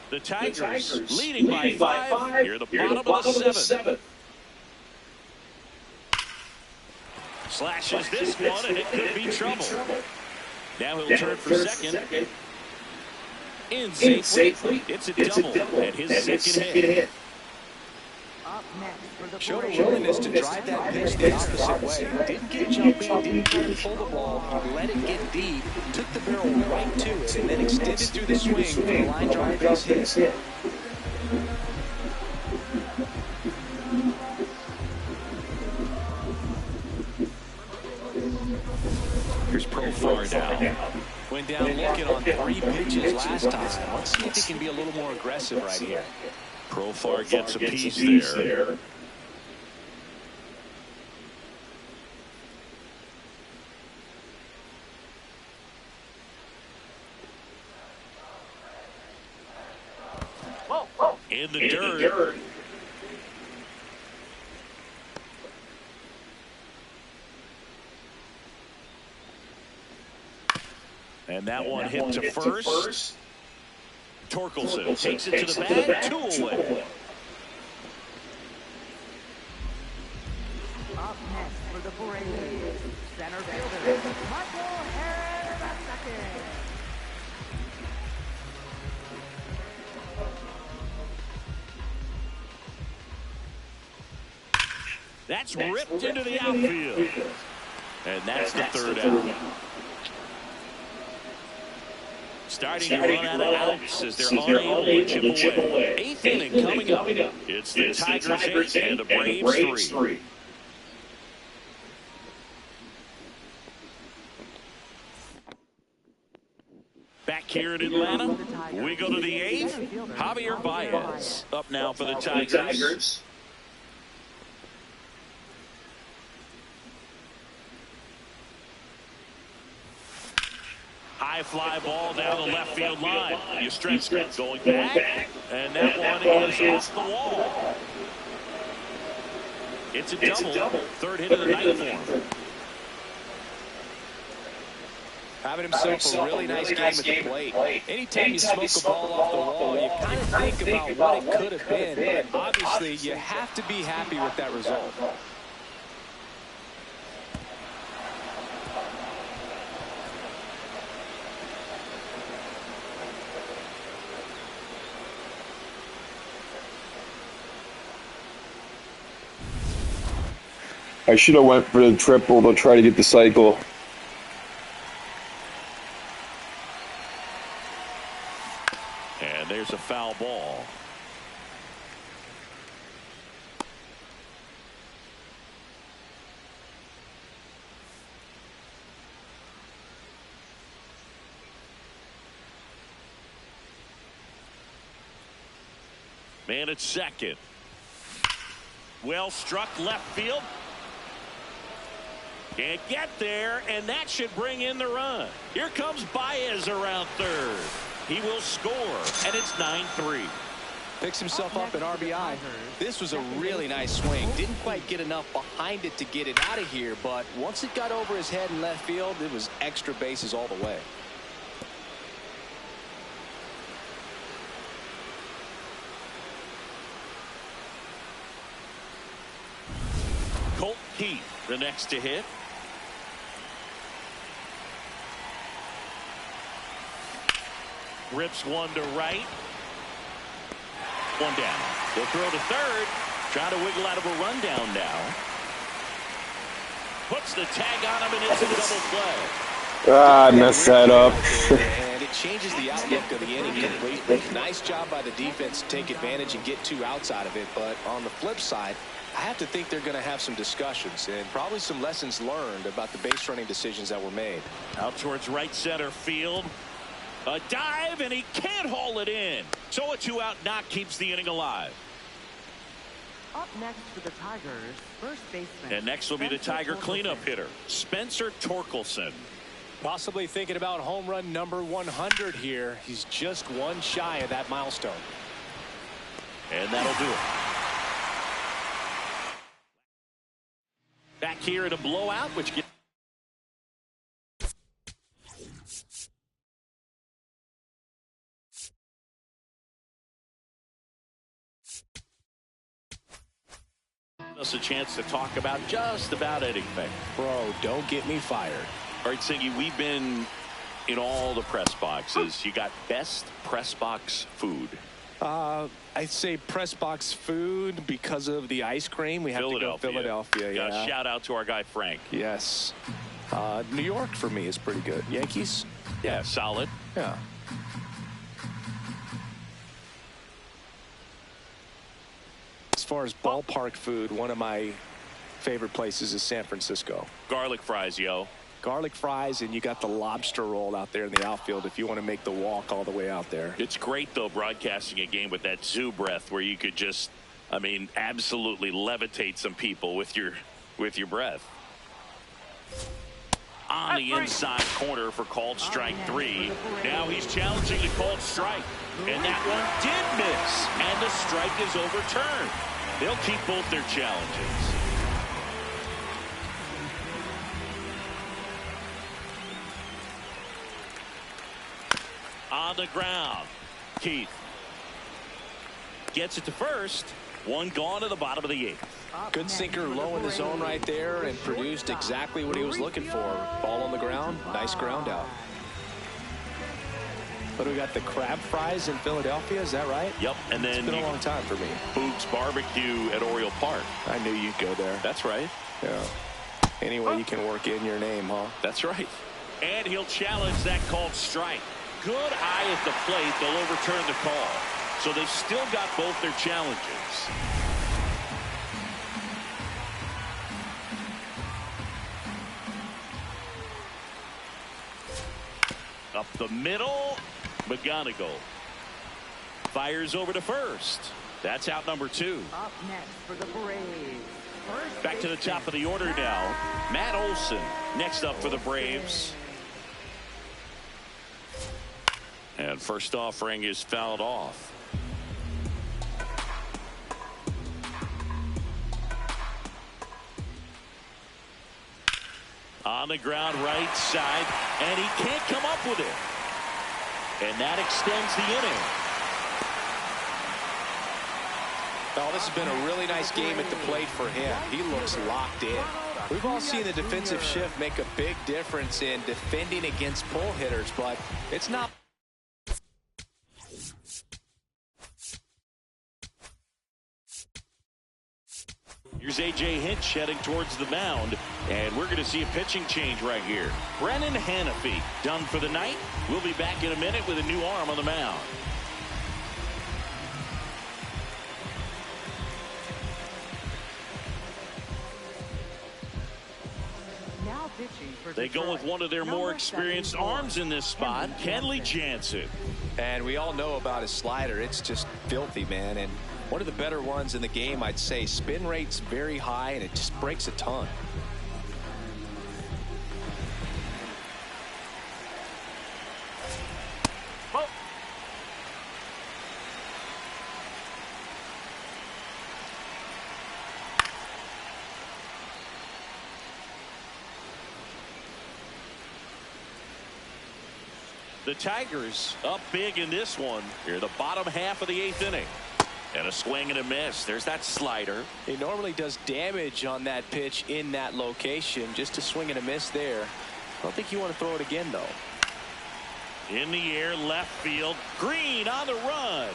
The Tigers leading by 5 near the bottom of the 7th. Slashes this one, and it could be trouble. Now he'll turn for second. In safely. It's a double at his second hit. Up next for the Showed a Braves, willingness to drive that pitch the opposite way. Didn't get jumping, didn't try to pull the ball. He let it get deep, took the barrel right to it, and then extended through the swing for the line drive base hit. Here's Profar now. Went down looking on 3 pitches last time. Let's see if he can be a little more aggressive right here. Profar gets a piece there. In the dirt. And that one hit to first. Torkelson takes it to the bag, 2 away. up next for the Braves, center fielder, Michael Harris II. That's ripped into the outfield. And that's the third out. Starting to run out of outs as they're unable to chip away. 8th inning coming up. It's the Tigers 8 and the Braves 3. Back here in Atlanta, we go to the 8th. Javier Baez up now for the Tigers. High fly ball down the left field line. Yastrzemski going back, and that one is off the wall. It's a double. Third hit of the night for him. Having himself a really nice game at the plate. Anytime you smoke a ball off the wall, you kind of think about what it could have been. But obviously, you have to be happy with that result. I should have went for the triple to try to get the cycle. And there's a foul ball. Man at second. Well struck left field. Can't get there, and that should bring in the run. Here comes Baez around third. He will score, and it's 9-3. Picks himself up an RBI. This was a really nice swing. Didn't quite get enough behind it to get it out of here, but once it got over his head in left field, it was extra bases all the way. Colt Keith, the next to hit. Rips one to right. One down. They'll throw to third. Trying to wiggle out of a rundown now. Puts the tag on him, and it's a double play. I messed that up. And it changes the outlook of the inning completely. Nice job by the defense to take advantage and get 2 outs out of it. But on the flip side, I have to think they're going to have some discussions and probably some lessons learned about the base running decisions that were made. Out towards right center field. A dive, and he can't haul it in. So a 2-out knock keeps the inning alive. Up next for the Tigers, first baseman. And next will be the Tiger cleanup hitter, Spencer Torkelson. Possibly thinking about home run number 100 here. He's just one shy of that milestone. And that'll do it. Back here in a blowout, which gets us a chance to talk about just about anything. Bro, don't get me fired. All right, Singy, we've been in all the press boxes. You got best press box food. I'd say press box food because of the ice cream. We have to go Philadelphia. Yeah. Shout out to our guy Frank. Yes. New York for me is pretty good. Yankees? Yeah, solid. Yeah. As far as ballpark food, one of my favorite places is San Francisco. Garlic fries, yo. Garlic fries, and you got the lobster roll out there in the outfield if you want to make the walk all the way out there. It's great, though, broadcasting a game with that zoo breath where you could just, I mean, absolutely levitate some people with your breath. On the inside corner for called strike 3. Now he's challenging the called strike. And that one did miss. And the strike is overturned. They'll keep both their challenges. On the ground, Keith gets it to first. One gone to the bottom of the 8th. Good sinker low in the zone right there and produced exactly what he was looking for. Ball on the ground, nice ground out. But we got the crab fries in Philadelphia, is that right? Yep, and then it's been a long time for me. Boog's Barbecue at Oriole Park. I knew you'd go there. That's right. Yeah. Anyway, you can work in your name, huh? That's right. And he'll challenge that called strike. Good eye at the plate. They'll overturn the call. So they've still got both their challenges. Up the middle, McGonigal fires over to first. That's out number 2. Up next for the Braves. Back to the top of the order now. Matt Olson next up for the Braves. And first offering is fouled off. On the ground right side, and he can't come up with it. And that extends the inning. Oh, this has been a really nice game at the plate for him. He looks locked in. We've all seen the defensive shift make a big difference in defending against pull hitters, but it's not. Here's A.J. Hinch heading towards the mound, and we're going to see a pitching change right here. Brennan Hanafy done for the night. We'll be back in a minute with a new arm on the mound. Now pitching for They go with one of their more experienced arms in this spot, Kenley Jansen. And we all know about his slider. It's just filthy, man. And one of the better ones in the game, I'd say. Spin rate's very high, and it just breaks a ton. Oh. The Tigers up big in this one. Here, the bottom half of the 8th inning. And a swing and a miss. There's that slider. He normally does damage on that pitch in that location. Just a swing and a miss there. I don't think you want to throw it again, though. In the air, left field. Green on the run.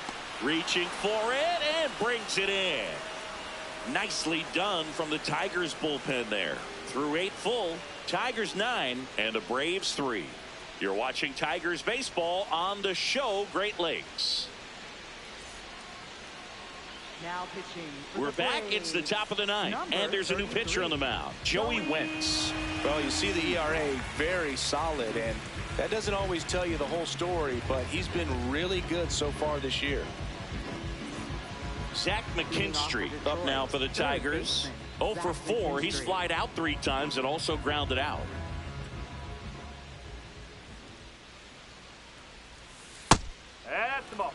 Reaching for it and brings it in. Nicely done from the Tigers bullpen there. Through 8 full. Tigers 9 and the Braves 3. You're watching Tigers baseball on the show Great Lakes. Now pitching for We're the back. Braves. It's the top of the 9th, and there's a new pitcher on the mound, Joey Wentz. Well, you see the ERA very solid, and that doesn't always tell you the whole story, but he's been really good so far this year. Zach McKinstry up now for the Tigers. 0 for 4. He's flied out 3 times and also grounded out. That's the ball.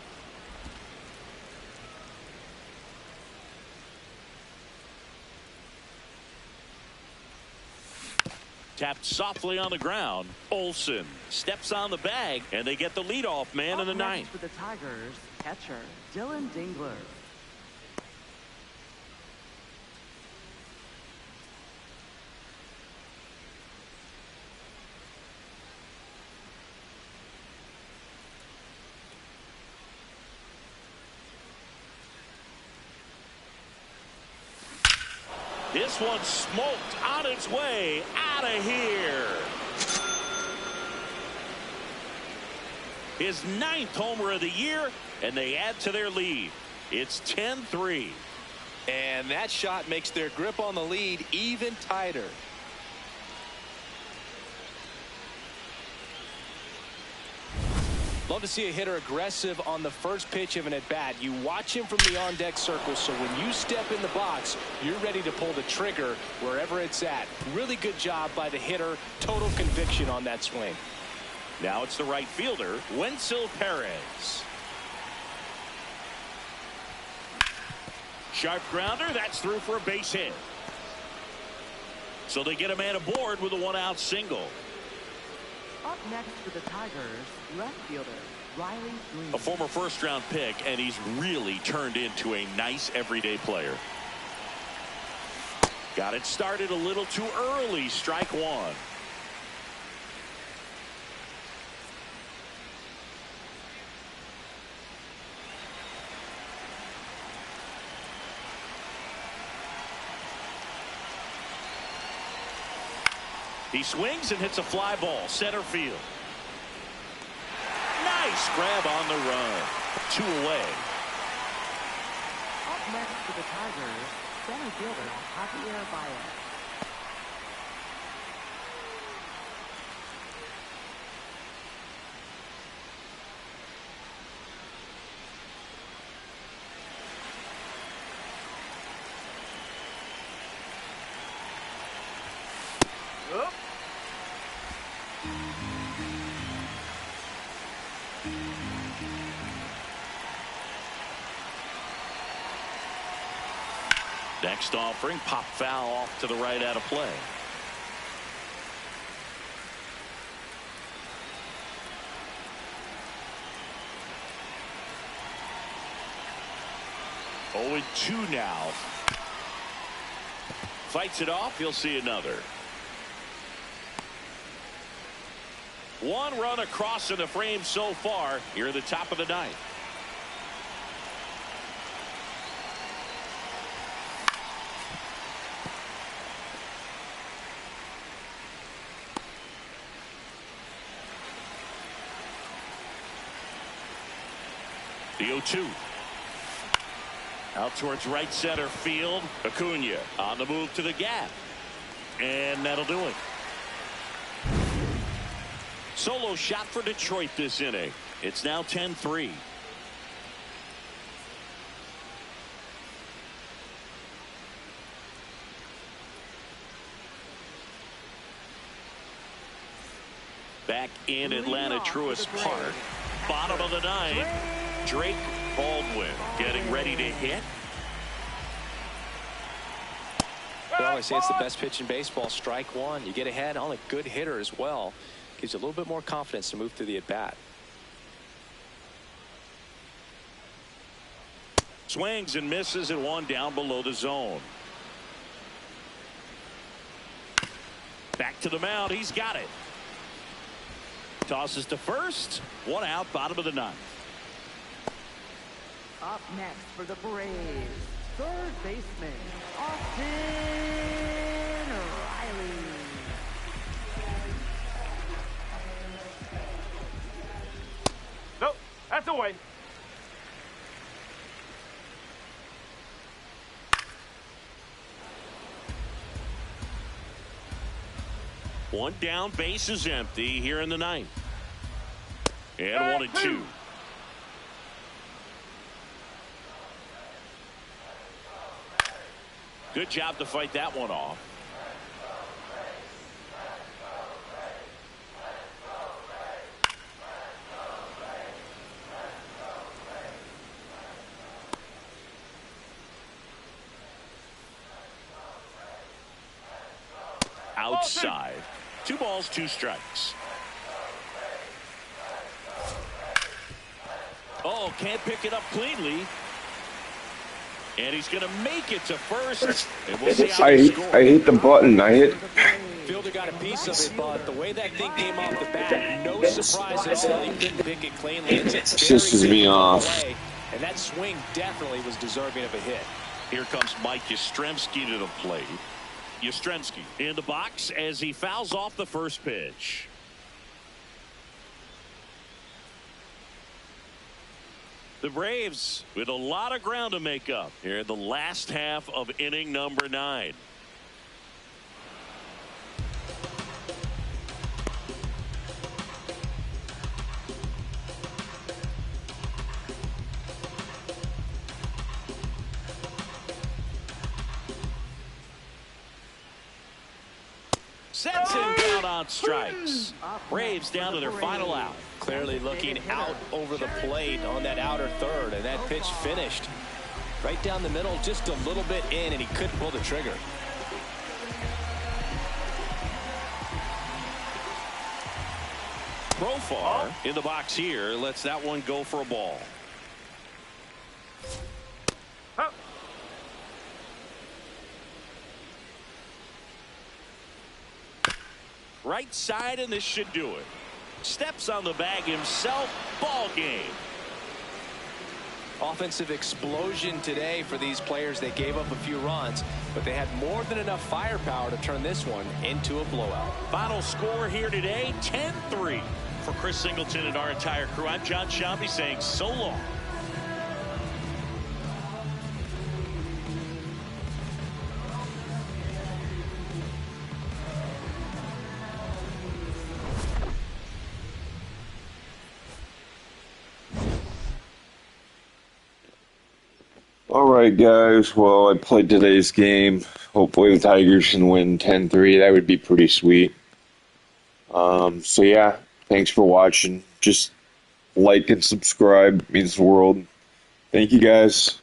Tapped softly on the ground. Olsen steps on the bag, and they get the leadoff man in the Up next 9th. for the Tigers, catcher Dylan Dingler. This one smoked on its way out of here. His 9th homer of the year, and they add to their lead. It's 10-3. And that shot makes their grip on the lead even tighter. Love to see a hitter aggressive on the first pitch of an at-bat. You watch him from the on-deck circle, so when you step in the box, you're ready to pull the trigger wherever it's at. Really good job by the hitter. Total conviction on that swing. Now it's the right fielder, Wenzel Perez. Sharp grounder. That's through for a base hit. So they get a man aboard with a 1-out single. Up next for the Tigers, left fielder Riley Green. A former first-round pick, and he's really turned into a nice everyday player. Got it started a little too early. Strike 1. He swings and hits a fly ball center field. Nice grab on the run. 2 away. Up next for the Tigers, center fielder Javier Baez. Up. Next offering, pop foul off to the right out of play. 0-2 now. Fights it off. He'll see another. One run across in the frame so far here at the top of the ninth. The 0-2. Out towards right center field. Acuna on the move to the gap. And that'll do it. Solo shot for Detroit this inning. It's now 10-3. Back in Atlanta Truist Park. Bottom of the ninth. Drake Baldwin getting ready to hit. They always say it's the best pitch in baseball. Strike one. You get ahead on a good hitter as well. Gives you a little bit more confidence to move through the at-bat. Swings and misses and one down below the zone. Back to the mound. He's got it. Tosses to first. One out, bottom of the ninth. Up next for the Braves, third baseman, Austin Riley. Nope, that's away. One down, base is empty here in the ninth. And 1-2. Good job to fight that one off. Outside. 2 balls, 2 strikes. Oh, can't pick it up cleanly. And he's going to make it to first. And we'll see how I hate the button. I hit. Fielder got a piece of it, but the way that thing came off the bat, no surprise at all. He couldn't pick it cleanly. It's Pisses me off. And that swing definitely was deserving of a hit. Here comes Mike Yastrzemski to the plate. Yastrzemski in the box as he fouls off the first pitch. The Braves with a lot of ground to make up here in the last half of inning number 9. Sets him down on strikes. Braves down to their final out. Clearly looking out over the plate on that outer third, and that pitch finished right down the middle, just a little bit in, and he couldn't pull the trigger. Profar in the box here lets that one go for a ball. Right side, and this should do it. Steps on the bag himself. Ball game. Offensive explosion today for these players. They gave up a few runs, but they had more than enough firepower to turn this one into a blowout. Final score here today, 10-3. For Chris Singleton and our entire crew, I'm John Shambi saying so long. Alright guys, well I played today's game. Hopefully the Tigers can win 10-3. That would be pretty sweet. So yeah, thanks for watching. Just like and subscribe. It means the world. Thank you guys.